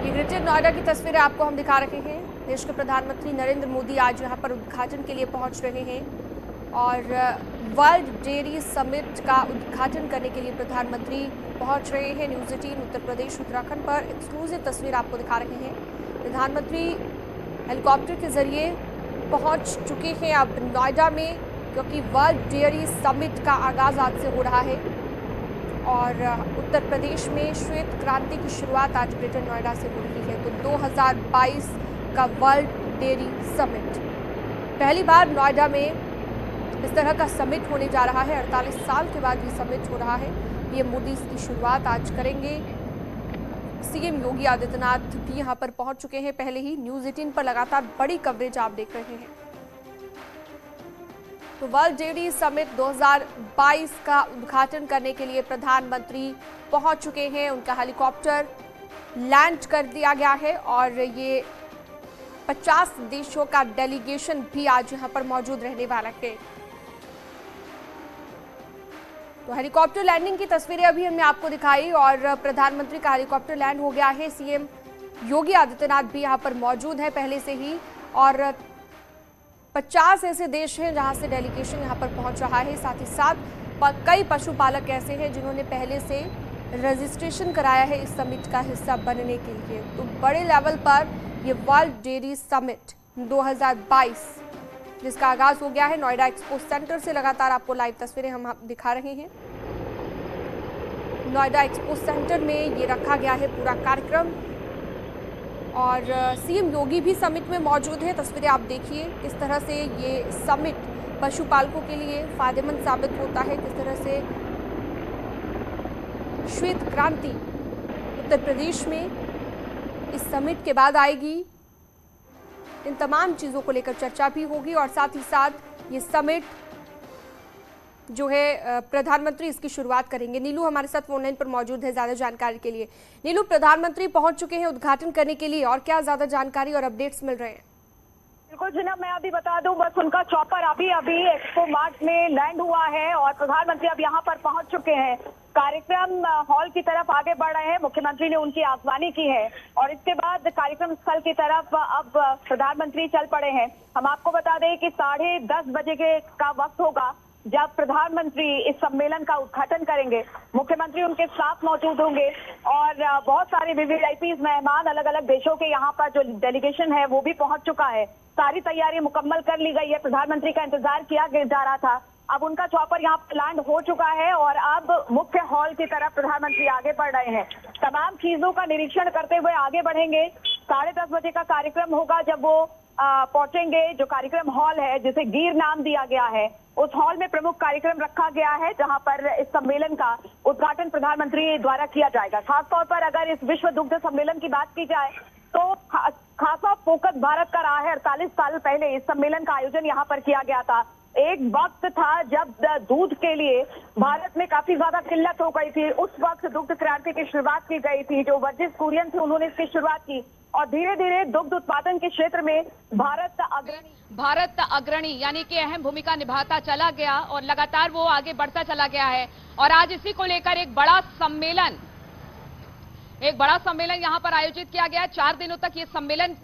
अभी ग्रेटर नोएडा की तस्वीरें आपको हम दिखा रहे हैं। देश के प्रधानमंत्री नरेंद्र मोदी आज यहां पर उद्घाटन के लिए पहुंच रहे हैं और वर्ल्ड डेयरी समिट का उद्घाटन करने के लिए प्रधानमंत्री पहुंच रहे हैं। न्यूज़ 18 उत्तर प्रदेश उत्तराखंड पर एक्सक्लूसिव तस्वीर आपको दिखा रहे हैं। प्रधानमंत्री हेलीकॉप्टर के जरिए पहुंच चुके हैं अब नोएडा में, क्योंकि वर्ल्ड डेयरी समिट का आगाज आज से हो रहा है और उत्तर प्रदेश में श्वेत क्रांति की शुरुआत आज ग्रेटर नोएडा से हो रही है। तो 2022 का वर्ल्ड डेयरी समिट पहली बार नोएडा में इस तरह का समिट होने जा रहा है। 48 साल के बाद ये समिट हो रहा है। ये मोदी की शुरुआत आज करेंगे। सीएम योगी आदित्यनाथ भी यहां पर पहुंच चुके हैं पहले ही। न्यूज़ 18 पर लगातार बड़ी कवरेज आप देख रहे हैं। तो वर्ल्ड डेयरी समिट 2022 का उद्घाटन करने के लिए प्रधानमंत्री पहुंच चुके हैं। उनका हेलीकॉप्टर लैंड कर दिया गया है और ये 50 देशों का डेलीगेशन भी आज यहां पर मौजूद रहने वाला है। तो हेलीकॉप्टर लैंडिंग की तस्वीरें अभी हमने आपको दिखाई और प्रधानमंत्री का हेलीकॉप्टर लैंड हो गया है। सीएम योगी आदित्यनाथ भी यहां पर मौजूद है पहले से ही और 50 ऐसे देश हैं जहां से डेलीगेशन यहां पर पहुंच रहा है। साथ ही साथ कई पशुपालक ऐसे हैं जिन्होंने पहले से रजिस्ट्रेशन कराया है इस समिट का हिस्सा बनने के लिए। तो बड़े लेवल पर ये वर्ल्ड डेयरी समिट 2022 जिसका आगाज हो गया है नोएडा एक्सपो सेंटर से। लगातार आपको लाइव तस्वीरें हम दिखा रहे हैं। नोएडा एक्सपो सेंटर में ये रखा गया है पूरा कार्यक्रम और सीएम योगी भी समिट में मौजूद है। तस्वीरें आप देखिए किस तरह से ये समिट पशुपालकों के लिए फायदेमंद साबित होता है, किस तरह से श्वेत क्रांति उत्तर प्रदेश में इस समिट के बाद आएगी। इन तमाम चीज़ों को लेकर चर्चा भी होगी और साथ ही साथ ये समिट जो है प्रधानमंत्री इसकी शुरुआत करेंगे। नीलू हमारे साथ फोन लाइन पर मौजूद है ज्यादा जानकारी के लिए। नीलू, प्रधानमंत्री पहुंच चुके हैं उद्घाटन करने के लिए और क्या ज्यादा जानकारी और अपडेट्स मिल रहे हैं? बिल्कुल जनाब, मैं अभी बता दूं, बस उनका चॉपर अभी एक्सपो मार्ट में लैंड हुआ है और प्रधानमंत्री अब यहां पर पहुंच चुके हैं। कार्यक्रम हॉल की तरफ आगे बढ़ रहे हैं। मुख्यमंत्री ने उनकी आगवानी की है और इसके बाद कार्यक्रम स्थल की तरफ अब प्रधानमंत्री चल पड़े हैं। हम आपको बता दें कि 10:30 बजे का वक्त होगा जब प्रधानमंत्री इस सम्मेलन का उद्घाटन करेंगे। मुख्यमंत्री उनके साथ मौजूद होंगे और बहुत सारे वीवीआईपी मेहमान अलग अलग देशों के यहाँ पर जो डेलीगेशन है वो भी पहुंच चुका है। सारी तैयारी मुकम्मल कर ली गई है। प्रधानमंत्री का इंतजार किया जा रहा था। अब उनका चॉपर यहाँ पर लैंड हो चुका है और अब मुख्य हॉल की तरफ प्रधानमंत्री आगे बढ़ रहे हैं। तमाम चीजों का निरीक्षण करते हुए आगे बढ़ेंगे। 10:30 बजे का कार्यक्रम होगा जब वो पहुंचेंगे। जो कार्यक्रम हॉल है जिसे गिर नाम दिया गया है, उस हॉल में प्रमुख कार्यक्रम रखा गया है जहां पर इस सम्मेलन का उद्घाटन प्रधानमंत्री द्वारा किया जाएगा। खासतौर पर अगर इस विश्व दुग्ध सम्मेलन की बात की जाए तो खासा फोकस भारत का रहा है। 48 साल पहले इस सम्मेलन का आयोजन यहाँ पर किया गया था। एक वक्त था जब दूध के लिए भारत में काफी ज्यादा किल्लत हो गई थी। उस वक्त दुग्ध क्रांति की शुरुआत की गई थी। जो वर्जिस कुरियन थे उन्होंने इसकी शुरुआत की और धीरे धीरे दुग्ध उत्पादन के क्षेत्र में भारत अग्रणी यानी कि अहम भूमिका निभाता चला गया और लगातार वो आगे बढ़ता चला गया है। और आज इसी को लेकर एक बड़ा सम्मेलन यहाँ पर आयोजित किया गया है। 4 दिनों तक ये सम्मेलन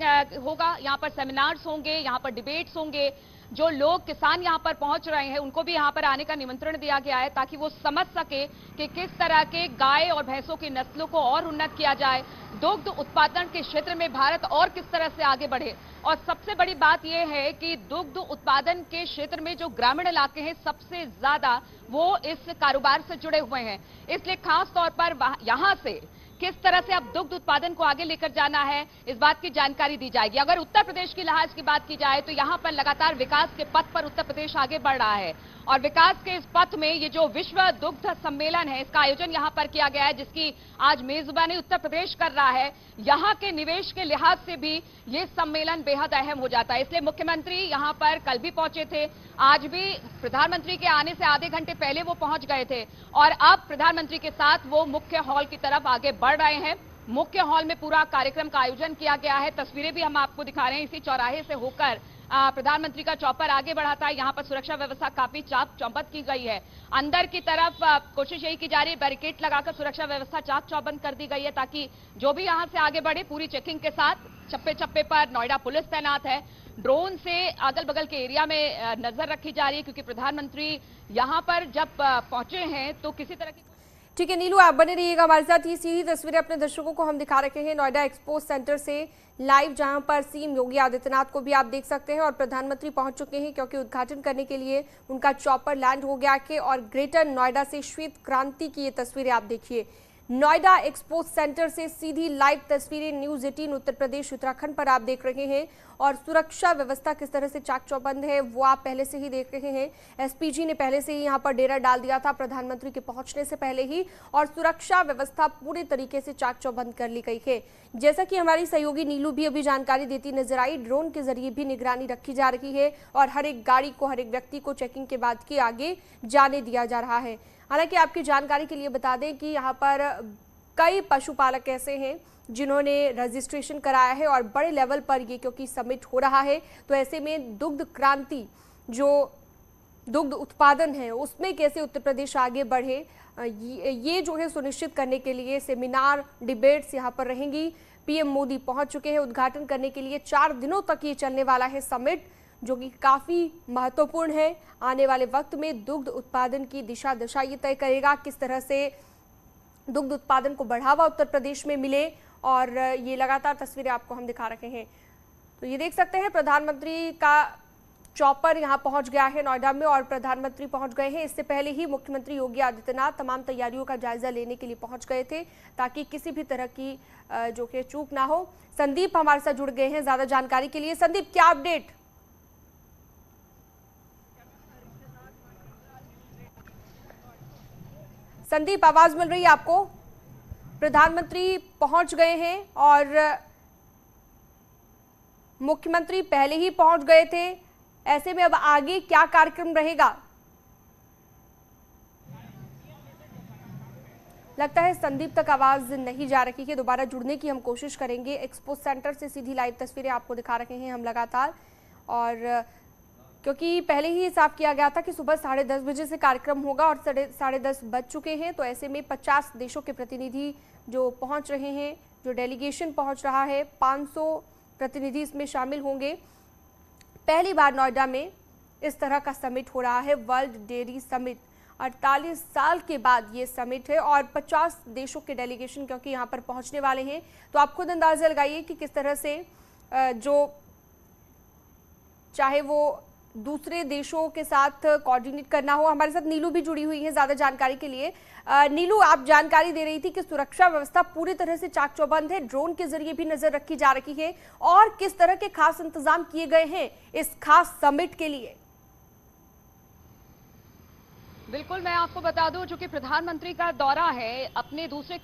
होगा। यहाँ पर सेमिनार्स होंगे, यहाँ पर डिबेट्स होंगे। जो लोग किसान यहाँ पर पहुंच रहे हैं उनको भी यहाँ पर आने का निमंत्रण दिया गया है ताकि वो समझ सके कि किस तरह के गाय और भैंसों की नस्लों को और उन्नत किया जाए, दुग्ध उत्पादन के क्षेत्र में भारत और किस तरह से आगे बढ़े। और सबसे बड़ी बात यह है कि दुग्ध उत्पादन के क्षेत्र में जो ग्रामीण इलाके हैं सबसे ज्यादा वो इस कारोबार से जुड़े हुए हैं। इसलिए खास तौर पर यहां से किस तरह से अब दुग्ध उत्पादन को आगे लेकर जाना है इस बात की जानकारी दी जाएगी। अगर उत्तर प्रदेश की लिहाज की बात की जाए तो यहां पर लगातार विकास के पथ पर उत्तर प्रदेश आगे बढ़ रहा है और विकास के इस पथ में ये जो विश्व दुग्ध सम्मेलन है इसका आयोजन यहां पर किया गया है, जिसकी आज मेजबानी उत्तर प्रदेश कर रहा है। यहां के निवेश के लिहाज से भी ये सम्मेलन बेहद अहम हो जाता है। इसलिए मुख्यमंत्री यहां पर कल भी पहुंचे थे, आज भी प्रधानमंत्री के आने से आधे घंटे पहले वो पहुंच गए थे और अब प्रधानमंत्री के साथ वो मुख्य हॉल की तरफ आगे बढ़ रहे हैं। मुख्य हॉल में पूरा कार्यक्रम का आयोजन किया गया है। तस्वीरें भी हम आपको दिखा रहे हैं। इसी चौराहे से होकर प्रधानमंत्री का चॉपर आगे बढ़ा था। यहाँ पर सुरक्षा व्यवस्था काफी चाक चौबंद की गई है। अंदर की तरफ कोशिश यही की जा रही है, बैरिकेड लगाकर सुरक्षा व्यवस्था चाक चौबंद कर दी गई है ताकि जो भी यहाँ से आगे बढ़े पूरी चेकिंग के साथ। चप्पे चप्पे पर नोएडा पुलिस तैनात है। ड्रोन से अगल बगल के एरिया में नजर रखी जा रही है क्योंकि प्रधानमंत्री यहाँ पर जब पहुंचे हैं तो किसी तरह की। ठीक है नीलू, आप बने रहिएगा हमारे साथ। ये सीधी तस्वीरें अपने दर्शकों को हम दिखा रखे हैं नोएडा एक्सपो सेंटर से लाइव, जहां पर सीएम योगी आदित्यनाथ को भी आप देख सकते हैं और प्रधानमंत्री पहुंच चुके हैं क्योंकि उद्घाटन करने के लिए उनका चॉपर लैंड हो गया है। और ग्रेटर नोएडा से श्वेत क्रांति की ये तस्वीरें आप देखिए। नोएडा एक्सपो सेंटर से सीधी लाइव तस्वीरें न्यूज़ 18 उत्तर प्रदेश उत्तराखंड पर आप देख रहे हैं और सुरक्षा व्यवस्था किस तरह से चाक चौबंद है वो आप पहले से ही देख रहे हैं। एसपीजी ने पहले से ही यहां पर डेरा डाल दिया था प्रधानमंत्री के पहुंचने से पहले ही और सुरक्षा व्यवस्था पूरे तरीके से चाक चौबंद कर ली गई है। जैसा कि हमारी सहयोगी नीलू भी अभी जानकारी देती नजर आई, ड्रोन के जरिए भी निगरानी रखी जा रही है और हर एक गाड़ी को, हर एक व्यक्ति को चेकिंग के बाद के आगे जाने दिया जा रहा है। हालांकि आपकी जानकारी के लिए बता दें कि यहाँ पर कई पशुपालक ऐसे हैं जिन्होंने रजिस्ट्रेशन कराया है और बड़े लेवल पर ये क्योंकि समिट हो रहा है तो ऐसे में दुग्ध क्रांति जो दुग्ध उत्पादन है उसमें कैसे उत्तर प्रदेश आगे बढ़े, ये जो है सुनिश्चित करने के लिए सेमिनार, डिबेट्स यहाँ पर रहेंगी। पीएम मोदी पहुंच चुके हैं उद्घाटन करने के लिए। 4 दिनों तक ये चलने वाला है समिट, जो कि काफी महत्वपूर्ण है। आने वाले वक्त में दुग्ध उत्पादन की दिशा दशा ये तय करेगा किस तरह से दुग्ध उत्पादन को बढ़ावा उत्तर प्रदेश में मिले और ये लगातार तस्वीरें आपको हम दिखा रहे हैं। तो ये देख सकते हैं प्रधानमंत्री का चॉपर यहां पहुंच गया है नोएडा में और प्रधानमंत्री पहुंच गए हैं। इससे पहले ही मुख्यमंत्री योगी आदित्यनाथ तमाम तैयारियों का जायजा लेने के लिए पहुंच गए थे ताकि किसी भी तरह की जो कि चूक ना हो। संदीप हमारे साथ जुड़ गए हैं ज्यादा जानकारी के लिए। संदीप, क्या अपडेट? संदीप, आवाज मिल रही है आपको? प्रधानमंत्री पहुंच गए हैं और मुख्यमंत्री पहले ही पहुंच गए थे, ऐसे में अब आगे क्या कार्यक्रम रहेगा? लगता है संदीप तक आवाज नहीं जा रही है, दोबारा जुड़ने की हम कोशिश करेंगे। एक्सपो सेंटर से सीधी लाइव तस्वीरें आपको दिखा रहे हैं हम लगातार, और क्योंकि पहले ही साफ किया गया था कि सुबह 10:30 बजे से कार्यक्रम होगा और 10:30 बज चुके हैं, तो ऐसे में 50 देशों के प्रतिनिधि जो पहुंच रहे हैं, जो डेलीगेशन पहुंच रहा है, 500 प्रतिनिधि इसमें शामिल होंगे। पहली बार नोएडा में इस तरह का समिट हो रहा है, वर्ल्ड डेयरी समिट। 48 साल के बाद ये समिट है और 50 देशों के डेलीगेशन क्योंकि यहाँ पर पहुंचने वाले हैं, तो आप खुद अंदाजा लगाइए कि किस तरह से जो चाहे वो दूसरे देशों के साथ कोऑर्डिनेट करना हो। हमारे साथ नीलू भी जुड़ी हुई है ज्यादा जानकारी के लिए। नीलू, आप जानकारी दे रही थी कि सुरक्षा व्यवस्था पूरी तरह से चाक चौबंद है, ड्रोन के जरिए भी नजर रखी जा रही है, और किस तरह के खास इंतजाम किए गए हैं इस खास समिट के लिए? बिल्कुल, मैं आपको बता दूं, चूंकि प्रधानमंत्री का दौरा है, अपने दूसरे